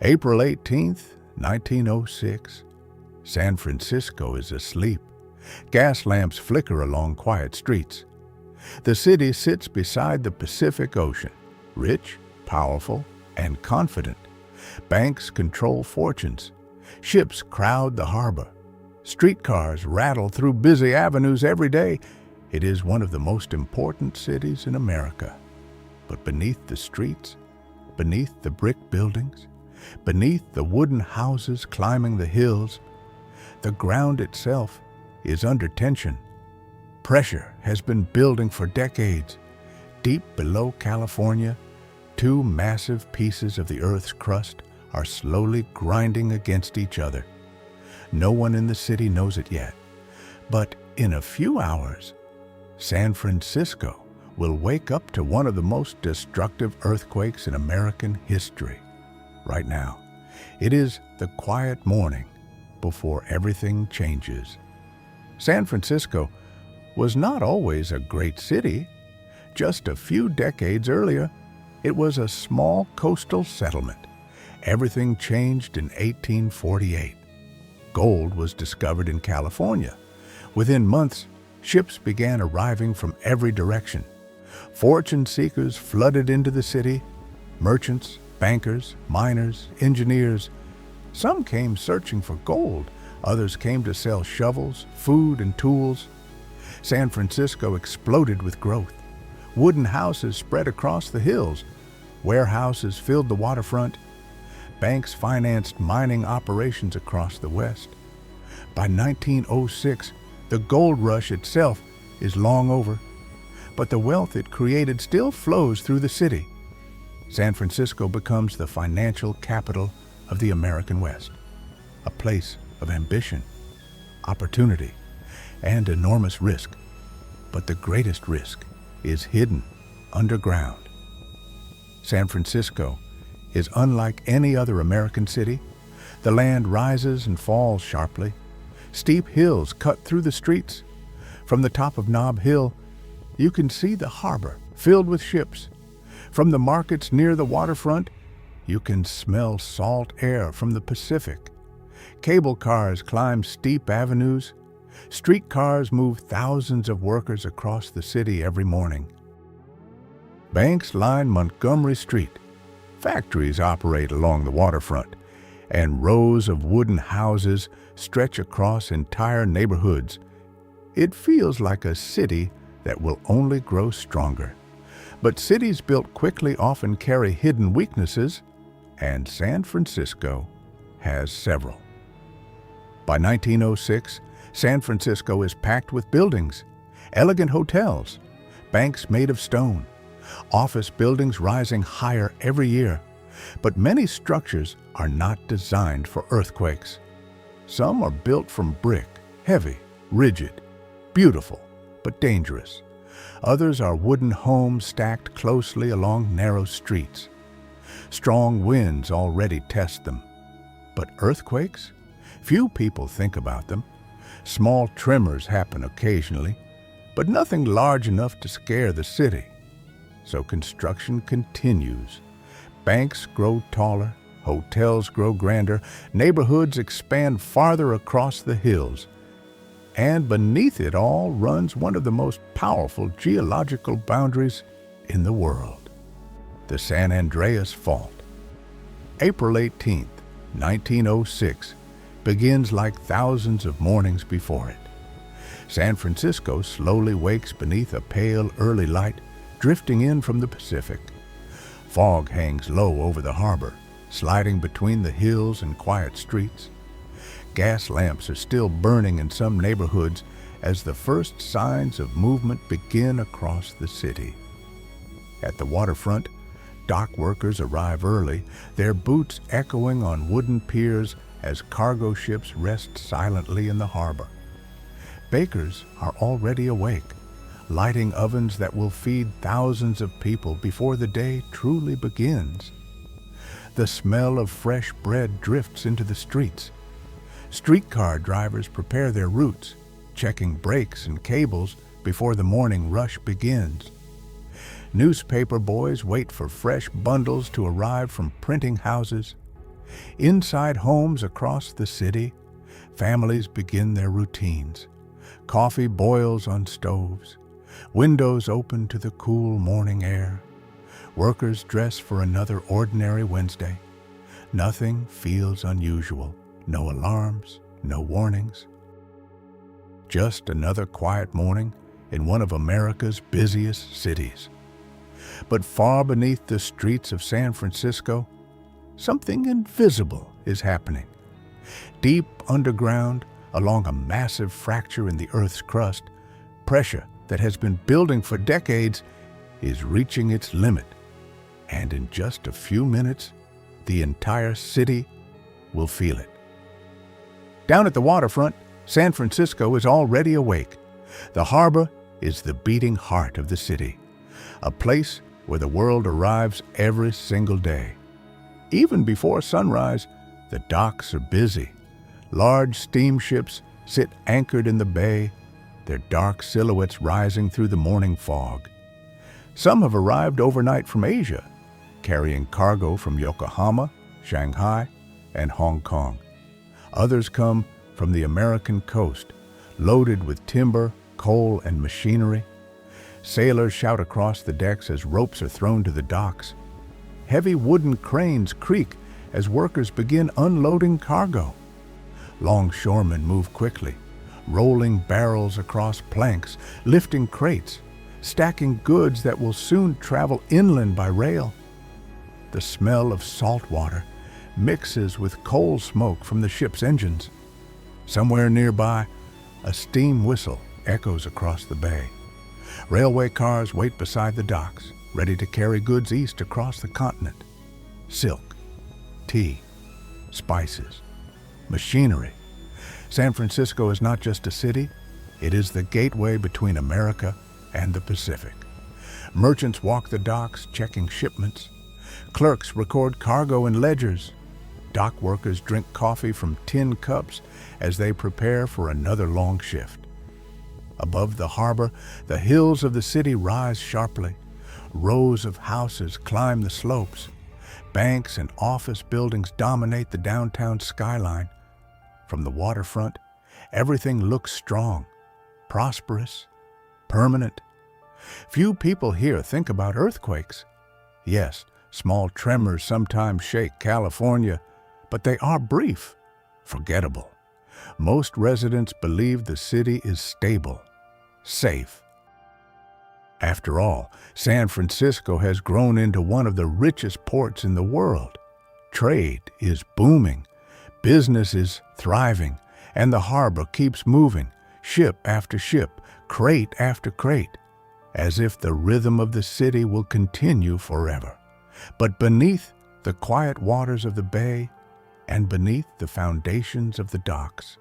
April 18th, 1906. San Francisco is asleep. Gas lamps flicker along quiet streets. The city sits beside the Pacific Ocean, rich, powerful, and confident. Banks control fortunes. Ships crowd the harbor. Streetcars rattle through busy avenues every day. It is one of the most important cities in America. But beneath the streets, beneath the brick buildings, beneath the wooden houses climbing the hills, the ground itself is under tension. Pressure has been building for decades. Deep below California, two massive pieces of the Earth's crust are slowly grinding against each other. No one in the city knows it yet, but in a few hours, San Francisco will wake up to one of the most destructive earthquakes in American history. Right now, it is the quiet morning before everything changes. San Francisco was not always a great city. Just a few decades earlier, it was a small coastal settlement. Everything changed in 1848. Gold was discovered in California. Within months, ships began arriving from every direction. Fortune seekers flooded into the city. Merchants, bankers, miners, engineers. Some came searching for gold. Others came to sell shovels, food, and tools. San Francisco exploded with growth. Wooden houses spread across the hills. Warehouses filled the waterfront. Banks financed mining operations across the west. By 1906, the gold rush itself is long over, but the wealth it created still flows through the city. San Francisco becomes the financial capital of the American West, a place of ambition, opportunity, and enormous risk. But the greatest risk is hidden underground. San Francisco is unlike any other American city. The land rises and falls sharply. Steep hills cut through the streets. From the top of Nob Hill, you can see the harbor filled with ships. From the markets near the waterfront, you can smell salt air from the Pacific. Cable cars climb steep avenues. Streetcars move thousands of workers across the city every morning. Banks line Montgomery Street. Factories operate along the waterfront, and rows of wooden houses stretch across entire neighborhoods. It feels like a city that will only grow stronger. But cities built quickly often carry hidden weaknesses, and San Francisco has several. By 1906, San Francisco is packed with buildings, elegant hotels, banks made of stone, office buildings rising higher every year. But many structures are not designed for earthquakes. Some are built from brick, heavy, rigid, beautiful, but dangerous. Others are wooden homes stacked closely along narrow streets. Strong winds already test them. But earthquakes? Few people think about them. Small tremors happen occasionally, but nothing large enough to scare the city. So construction continues. Banks grow taller, hotels grow grander, neighborhoods expand farther across the hills. And beneath it all runs one of the most powerful geological boundaries in the world, the San Andreas Fault. April 18th, 1906, begins like thousands of mornings before it. San Francisco slowly wakes beneath a pale early light drifting in from the Pacific. Fog hangs low over the harbor, sliding between the hills and quiet streets. Gas lamps are still burning in some neighborhoods as the first signs of movement begin across the city. At the waterfront, dock workers arrive early, their boots echoing on wooden piers as cargo ships rest silently in the harbor. Bakers are already awake, lighting ovens that will feed thousands of people before the day truly begins. The smell of fresh bread drifts into the streets. Streetcar drivers prepare their routes, checking brakes and cables before the morning rush begins. Newspaper boys wait for fresh bundles to arrive from printing houses. Inside homes across the city, families begin their routines. Coffee boils on stoves. Windows open to the cool morning air. Workers dress for another ordinary Wednesday. Nothing feels unusual. No alarms, no warnings. Just another quiet morning in one of America's busiest cities. But far beneath the streets of San Francisco, something invisible is happening. Deep underground, along a massive fracture in the Earth's crust, pressure that has been building for decades is reaching its limit. And in just a few minutes, the entire city will feel it. Down at the waterfront, San Francisco is already awake. The harbor is the beating heart of the city, a place where the world arrives every single day. Even before sunrise, the docks are busy. Large steamships sit anchored in the bay, their dark silhouettes rising through the morning fog. Some have arrived overnight from Asia, carrying cargo from Yokohama, Shanghai, and Hong Kong. Others come from the American coast, loaded with timber, coal, and machinery. Sailors shout across the decks as ropes are thrown to the docks. Heavy wooden cranes creak as workers begin unloading cargo. Longshoremen move quickly, rolling barrels across planks, lifting crates, stacking goods that will soon travel inland by rail. The smell of salt water mixes with coal smoke from the ship's engines. Somewhere nearby, a steam whistle echoes across the bay. Railway cars wait beside the docks, ready to carry goods east across the continent. Silk, tea, spices, machinery. San Francisco is not just a city, it is the gateway between America and the Pacific. Merchants walk the docks, checking shipments. Clerks record cargo in ledgers. Dock workers drink coffee from tin cups as they prepare for another long shift. Above the harbor, the hills of the city rise sharply. Rows of houses climb the slopes. Banks and office buildings dominate the downtown skyline. From the waterfront, everything looks strong, prosperous, permanent. Few people here think about earthquakes. Yes, small tremors sometimes shake California, but they are brief, forgettable. Most residents believe the city is stable, safe. After all, San Francisco has grown into one of the richest ports in the world. Trade is booming, business is thriving, and the harbor keeps moving, ship after ship, crate after crate, as if the rhythm of the city will continue forever. But beneath the quiet waters of the bay and beneath the foundations of the docks,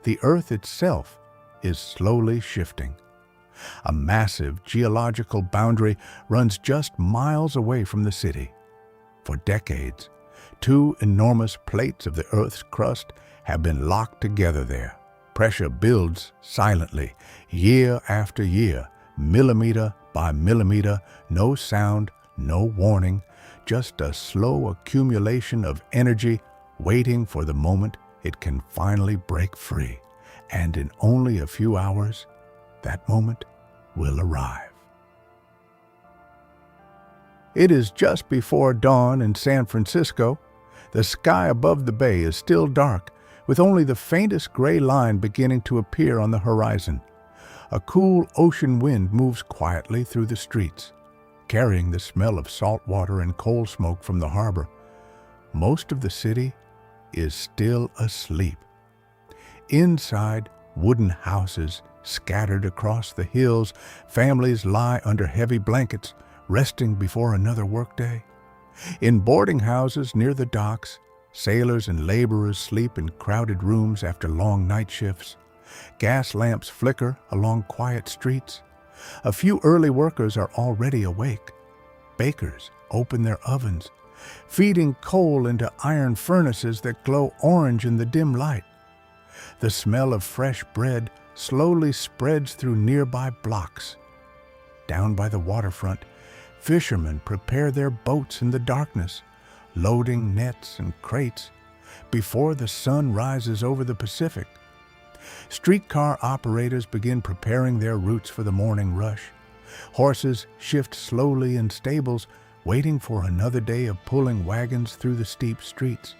the earth itself is slowly shifting. A massive geological boundary runs just miles away from the city. For decades, two enormous plates of the Earth's crust have been locked together there. Pressure builds silently, year after year, millimeter by millimeter, no sound, no warning, just a slow accumulation of energy waiting for the moment it can finally break free. And in only a few hours, that moment will arrive. It is just before dawn in San Francisco. The sky above the bay is still dark, with only the faintest gray line beginning to appear on the horizon. A cool ocean wind moves quietly through the streets, carrying the smell of salt water and coal smoke from the harbor. Most of the city is still asleep. Inside, wooden houses scattered across the hills, families lie under heavy blankets, resting before another workday. In boarding houses near the docks, sailors and laborers sleep in crowded rooms after long night shifts. Gas lamps flicker along quiet streets. A few early workers are already awake. Bakers open their ovens, feeding coal into iron furnaces that glow orange in the dim light. The smell of fresh bread slowly spreads through nearby blocks. Down by the waterfront, fishermen prepare their boats in the darkness, loading nets and crates before the sun rises over the Pacific. Streetcar operators begin preparing their routes for the morning rush. Horses shift slowly in stables, waiting for another day of pulling wagons through the steep streets.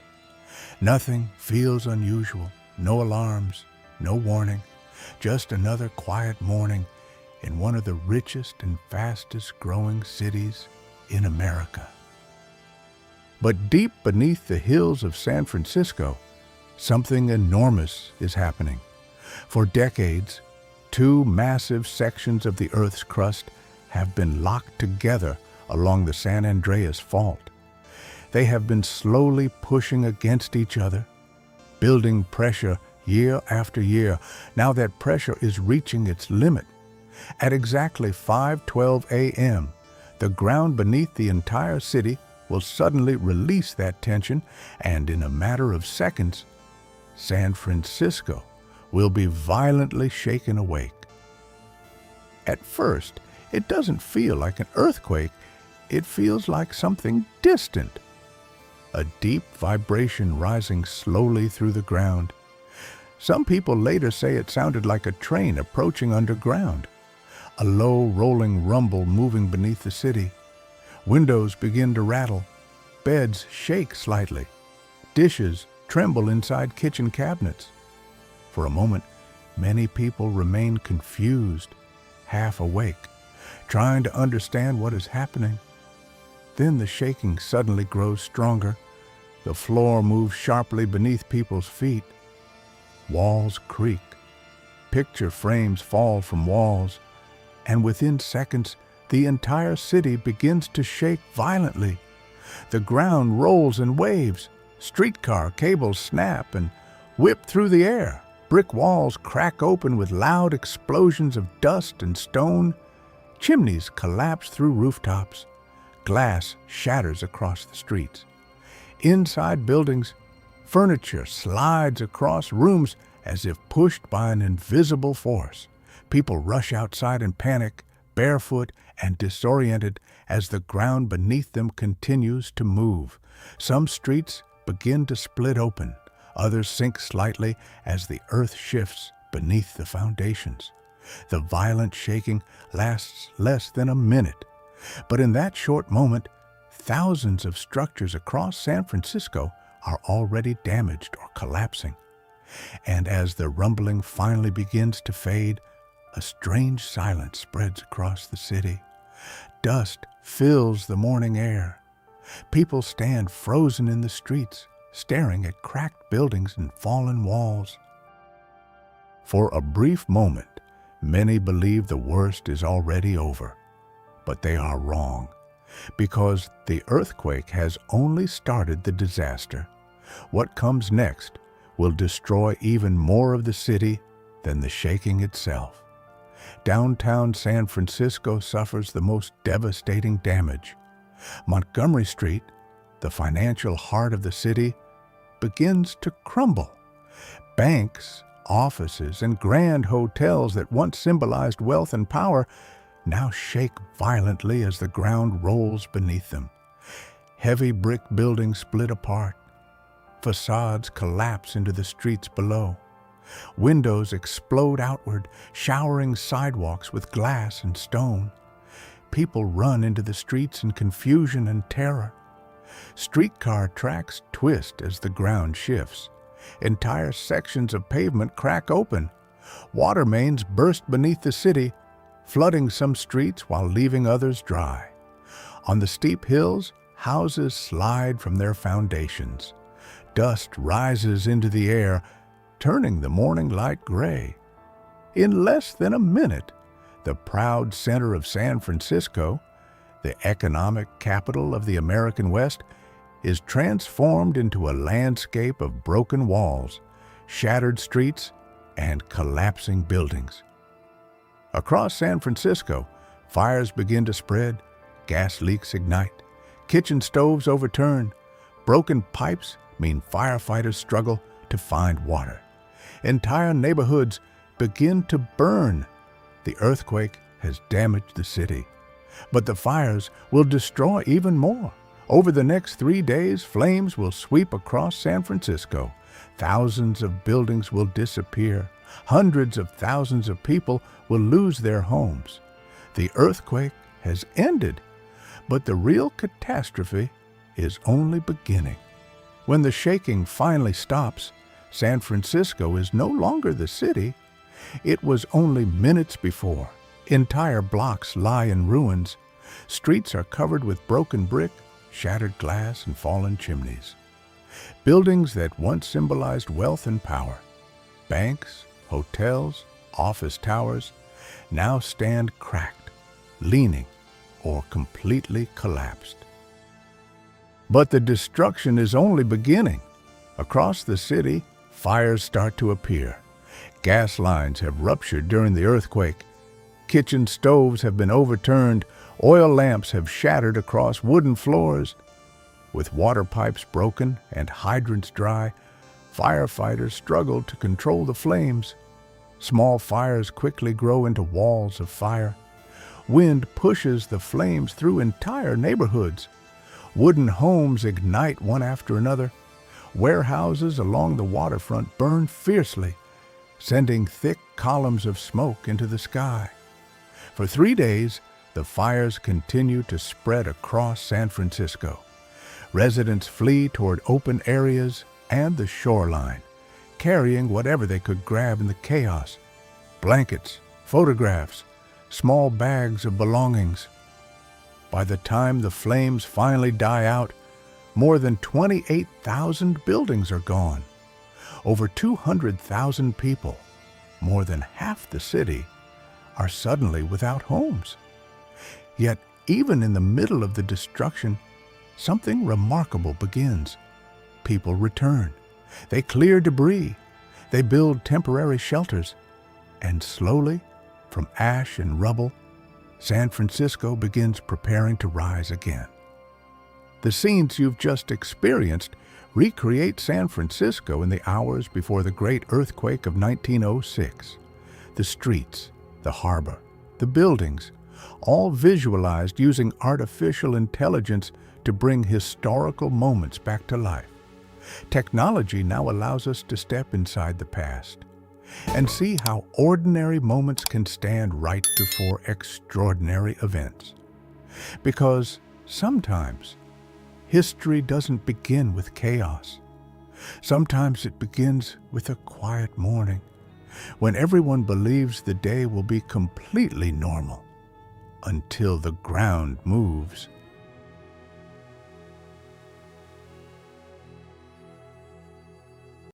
Nothing feels unusual, no alarms, no warning, just another quiet morning in one of the richest and fastest growing cities in America. But deep beneath the hills of San Francisco, something enormous is happening. For decades, two massive sections of the Earth's crust have been locked together along the San Andreas Fault. They have been slowly pushing against each other, building pressure year after year. Now that pressure is reaching its limit. At exactly 5:12 a.m., the ground beneath the entire city will suddenly release that tension, and in a matter of seconds, San Francisco will be violently shaken awake. At first, it doesn't feel like an earthquake. It feels like something distant. A deep vibration rising slowly through the ground. Some people later say it sounded like a train approaching underground. A low, rolling rumble moving beneath the city. Windows begin to rattle. Beds shake slightly. Dishes tremble inside kitchen cabinets. For a moment, many people remain confused, half awake, trying to understand what is happening. Then the shaking suddenly grows stronger. The floor moves sharply beneath people's feet. Walls creak. Picture frames fall from walls. And within seconds, the entire city begins to shake violently. The ground rolls and waves. Streetcar cables snap and whip through the air. Brick walls crack open with loud explosions of dust and stone. Chimneys collapse through rooftops. Glass shatters across the streets. Inside buildings, furniture slides across rooms as if pushed by an invisible force. People rush outside in panic, barefoot and disoriented as the ground beneath them continues to move. Some streets begin to split open. Others sink slightly as the earth shifts beneath the foundations. The violent shaking lasts less than a minute. But in that short moment, thousands of structures across San Francisco are already damaged or collapsing. And as the rumbling finally begins to fade, a strange silence spreads across the city. Dust fills the morning air. People stand frozen in the streets, staring at cracked buildings and fallen walls. For a brief moment, many believe the worst is already over. But they are wrong, because the earthquake has only started the disaster. What comes next will destroy even more of the city than the shaking itself. Downtown San Francisco suffers the most devastating damage. Montgomery Street, the financial heart of the city, begins to crumble. Banks, offices, and grand hotels that once symbolized wealth and power now shake violently as the ground rolls beneath them. Heavy brick buildings split apart. Facades collapse into the streets below. Windows explode outward, showering sidewalks with glass and stone. People run into the streets in confusion and terror. Streetcar tracks twist as the ground shifts. Entire sections of pavement crack open. Water mains burst beneath the city, flooding some streets while leaving others dry. On the steep hills, houses slide from their foundations. Dust rises into the air, turning the morning light gray. In less than a minute, the proud center of San Francisco, the economic capital of the American West, is transformed into a landscape of broken walls, shattered streets, and collapsing buildings. Across San Francisco, fires begin to spread, gas leaks ignite, kitchen stoves overturn, broken pipes mean firefighters struggle to find water. Entire neighborhoods begin to burn. The earthquake has damaged the city, but the fires will destroy even more. Over the next 3 days, flames will sweep across San Francisco. Thousands of buildings will disappear. Hundreds of thousands of people will lose their homes. The earthquake has ended, but the real catastrophe is only beginning. When the shaking finally stops, San Francisco is no longer the city it was only minutes before. Entire blocks lie in ruins. Streets are covered with broken brick, shattered glass, and fallen chimneys. Buildings that once symbolized wealth and power, banks, hotels, office towers, now stand cracked, leaning, or completely collapsed. But the destruction is only beginning. Across the city, fires start to appear. Gas lines have ruptured during the earthquake. Kitchen stoves have been overturned. Oil lamps have shattered across wooden floors. With water pipes broken and hydrants dry, firefighters struggle to control the flames. Small fires quickly grow into walls of fire. Wind pushes the flames through entire neighborhoods. Wooden homes ignite one after another. Warehouses along the waterfront burn fiercely, sending thick columns of smoke into the sky. For 3 days, the fires continue to spread across San Francisco. Residents flee toward open areas and the shoreline, carrying whatever they could grab in the chaos: blankets, photographs, small bags of belongings. By the time the flames finally die out, more than 28,000 buildings are gone. Over 200,000 people, more than half the city, are suddenly without homes. Yet, even in the middle of the destruction, something remarkable begins. People return. They clear debris. They build temporary shelters. And slowly, from ash and rubble, San Francisco begins preparing to rise again. The scenes you've just experienced recreate San Francisco in the hours before the great earthquake of 1906. The streets, the harbor, the buildings, all visualized using artificial intelligence to bring historical moments back to life. Technology now allows us to step inside the past and see how ordinary moments can stand right before extraordinary events. Because sometimes history doesn't begin with chaos. Sometimes it begins with a quiet morning when everyone believes the day will be completely normal until the ground moves.